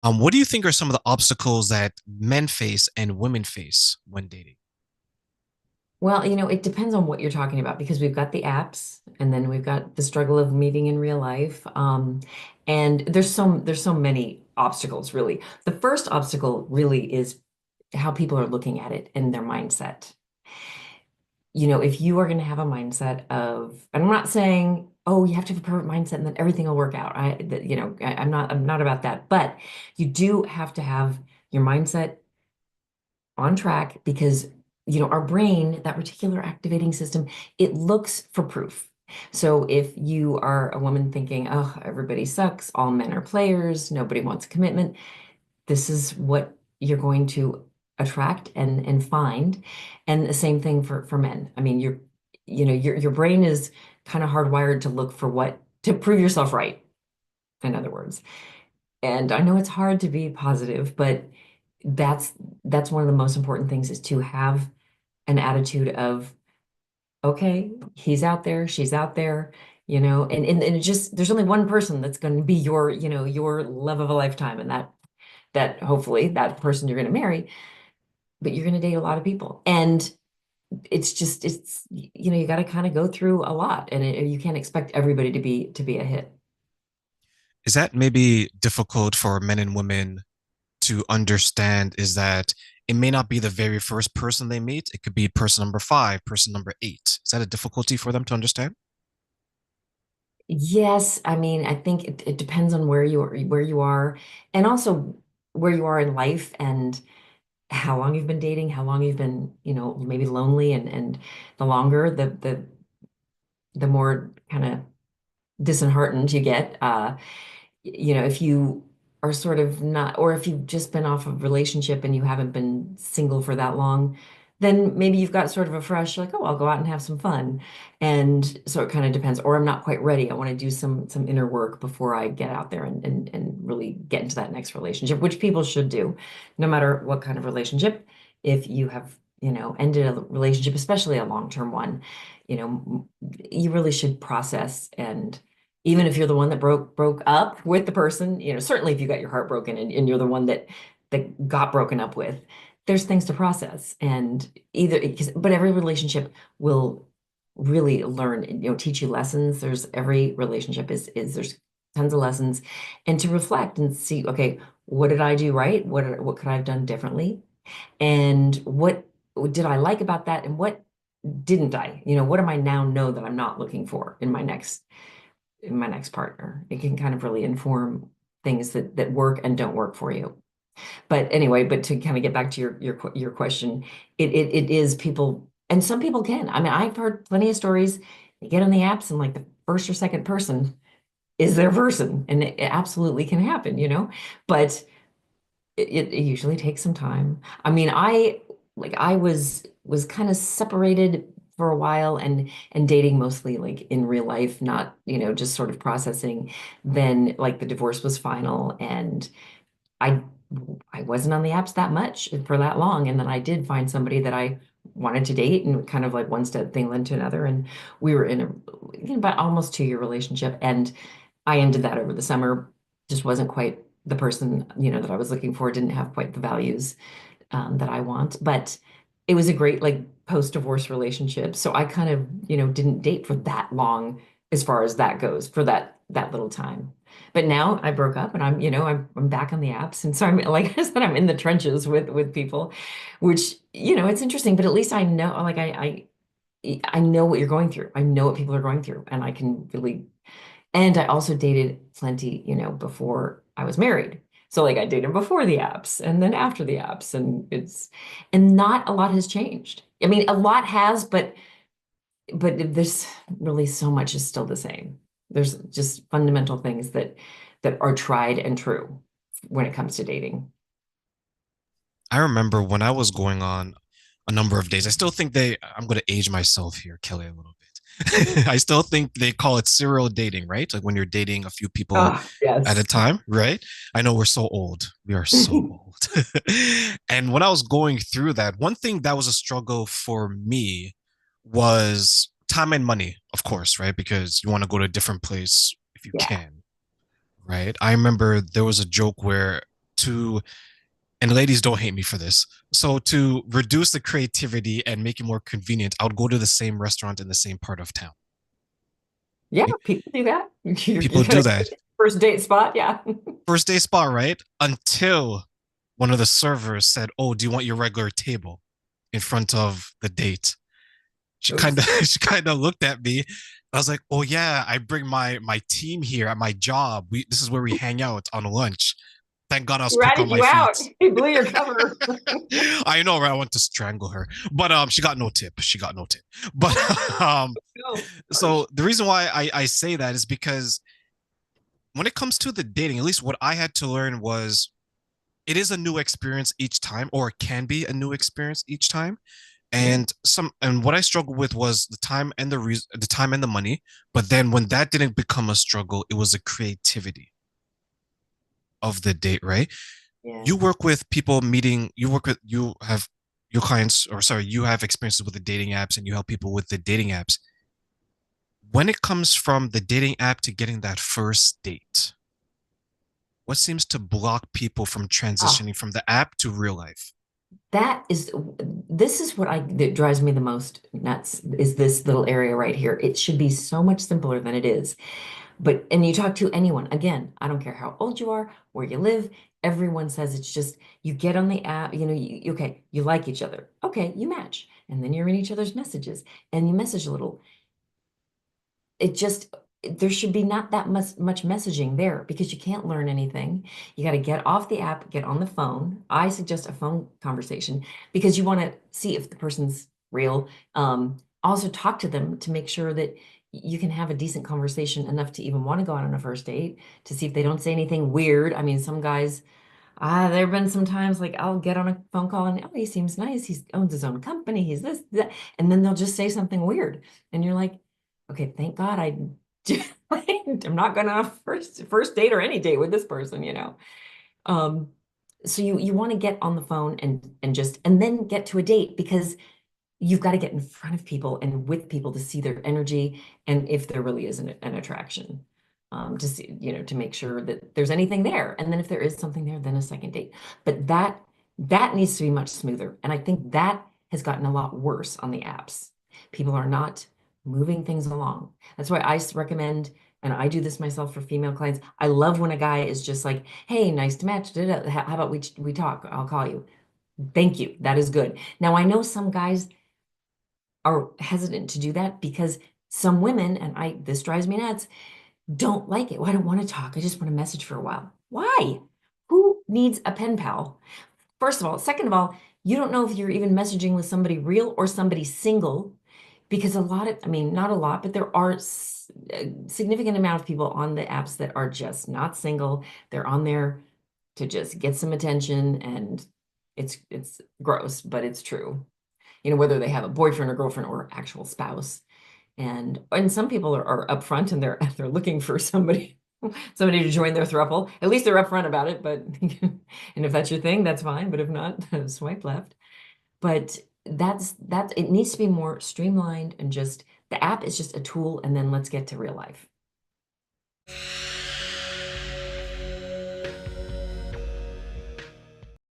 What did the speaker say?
What do you think are some of the obstacles that men face and women face when dating? Well, it depends on what you're talking about because we've got the apps and then we've got the struggle of meeting in real life. And there's so many obstacles really. The first obstacle really is how people are looking at it and their mindset. If you are going to have a mindset of, and I'm not saying, oh, you have to have a perfect mindset and then everything will work out. I'm not about that, but you do have to have your mindset on track because our brain, that reticular activating system, it looks for proof. So if you are a woman thinking, oh, everybody sucks, all men are players, nobody wants commitment, this is what you're going to attract and find. And the same thing for men. I mean, your brain is kind of hardwired to look for what to prove yourself right, in other words. And I know it's hard to be positive, but that's that's one of the most important things is to have an attitude of, okay, he's out there, she's out there, and it just there's only one person that's going to be your love of a lifetime, and that hopefully that person you're going to marry, but you're going to date a lot of people. And it's you got to kind of go through a lot, and you can't expect everybody to be a hit. Is that maybe difficult for men and women to understand? Is that it may not be the very first person they meet. It could be person number five, person number eight. Is that a difficulty for them to understand? Yes, I mean, I think it depends on where you are, and also where you are in life and how long you've been dating, how long you've been, maybe lonely, and the longer the more kind of disheartened you get. If you are sort of not, or if you've just been off of relationship and you haven't been single for that long, then maybe you've got sort of a fresh, like, oh, I'll go out and have some fun. And so it kind of depends. Or I'm not quite ready. I want to do some inner work before I get out there and really get into that next relationship, which people should do, no matter what kind of relationship. If you have, ended a relationship, especially a long-term one, you really should process. And even if you're the one that broke up with the person, certainly if you got your heart broken and you're the one that got broken up with, there's things to process. And but every relationship will really learn, teach you lessons. There's every relationship is there's tons of lessons, and to reflect and see, okay, what did I do right? What could I have done differently? And what did I like about that? And what didn't I? What am I now know that I'm not looking for in my next partner? It can kind of really inform things that work and don't work for you. But anyway, but to kind of get back to your question, it is people, and some people can. I mean, I've heard plenty of stories. They get on the apps and like the first or second person is their person, and it absolutely can happen. But it usually takes some time. I mean, I was kind of separated for a while and dating mostly like in real life, not, just sort of processing. Then like the divorce was final, and I I wasn't on the apps that much for that long. And then I did find somebody that I wanted to date, and kind of like one step thing led to another. And we were in about almost 2-year relationship. And I ended that over the summer. Just wasn't quite the person, that I was looking for, didn't have quite the values that I want. But it was a great like post-divorce relationship. So I kind of, didn't date for that long as far as that goes for that little time. But now I broke up and I'm back on the apps. And so I'm like I said, I'm in the trenches with people, which, it's interesting, but at least I know, like I know what you're going through. I know what people are going through, and I can really, and I also dated plenty, before I was married. So like I dated before the apps and then after the apps, and not a lot has changed. I mean, a lot has, but there's really so much is still the same. There's just fundamental things that are tried and true when it comes to dating. I remember when I was going on a number of days. I still think I'm going to age myself here, Kelly, a little bit. I still think they call it serial dating, right? Like when you're dating a few people Ah, at a yes. time, right? I know we're so old. We are so old. And when I was going through that, one thing that was a struggle for me was time and money, of course, right? Because you want to go to a different place if you Yeah. can, right? I remember there was a joke where to, and ladies don't hate me for this. So to reduce the creativity and make it more convenient, I would go to the same restaurant in the same part of town. Yeah, Right? people do that. People You're do gonna that. first date spot, yeah. First day spot, right? Until one of the servers said, "Oh, do you want your regular table in front of the date?" She kind of Oops. she kind of looked at me. I was like, "Oh yeah, I bring my team here at my job. This is where we hang out on lunch." Thank God I was He quick on ratted my you feet. out. He blew your cover. I know, right? I want to strangle her, but she got no tip. She got no tip. But No, harsh. so the reason why I say that is because when it comes to the dating, at least what I had to learn was it is a new experience each time, or it can be a new experience each time. Yeah. And what I struggled with was the time and the time and the money. But then when that didn't become a struggle, it was the creativity of the date, right? Yeah. You work with people meeting, you have your clients, or sorry, you have experiences with the dating apps and you help people with the dating apps. When it comes from the dating app to getting that first date, what seems to block people from Ah, transitioning from the app to real life? that is, this is what that drives me the most nuts is this little area right here. It should be so much simpler than it is. But, and you talk to anyone, again, I don't care how old you are, where you live, everyone says it's just, you get on the app, okay, you like each other. Okay, you match. And then you're in each other's messages and you message a little. It just, there should be not that much messaging there because you can't learn anything. You got to get off the app, get on the phone. I suggest a phone conversation because you want to see if the person's real. Also talk to them to make sure that you can have a decent conversation enough to even want to go out on a first date to see if they don't say anything weird. I mean, some guys, there have been some times like I'll get on a phone call and oh, he seems nice. He owns his own company. He's this, that, and then they'll just say something weird, and you're like, okay, thank God I'm not gonna first date or any date with this person. Um, so you want to get on the phone and just and then get to a date because you've got to get in front of people and with people to see their energy and if there really is an attraction to see, to make sure that there's anything there. And then if there is something there, then a second date. But that needs to be much smoother. And I think that has gotten a lot worse on the apps. People are not moving things along. That's why I recommend, and I do this myself for female clients. I love when a guy is just like, "Hey, nice to match. How about we talk? I'll call you." Thank you. That is good. Now I know some guys are hesitant to do that because some women, and this drives me nuts, don't like it. Well, I don't want to talk. I just want to message for a while. Why? Who needs a pen pal? First of all. Second of all, you don't know if you're even messaging with somebody real or somebody single because I mean, not a lot, but there are a significant amount of people on the apps that are just not single. They're on there to just get some attention and it's gross, but it's true. Whether they have a boyfriend or girlfriend or actual spouse. And some people are upfront and they're looking for somebody to join their throuple. At least they're upfront about it, but and if that's your thing, that's fine. But if not, swipe left. But that's it needs to be more streamlined and just the app is just a tool, and then let's get to real life.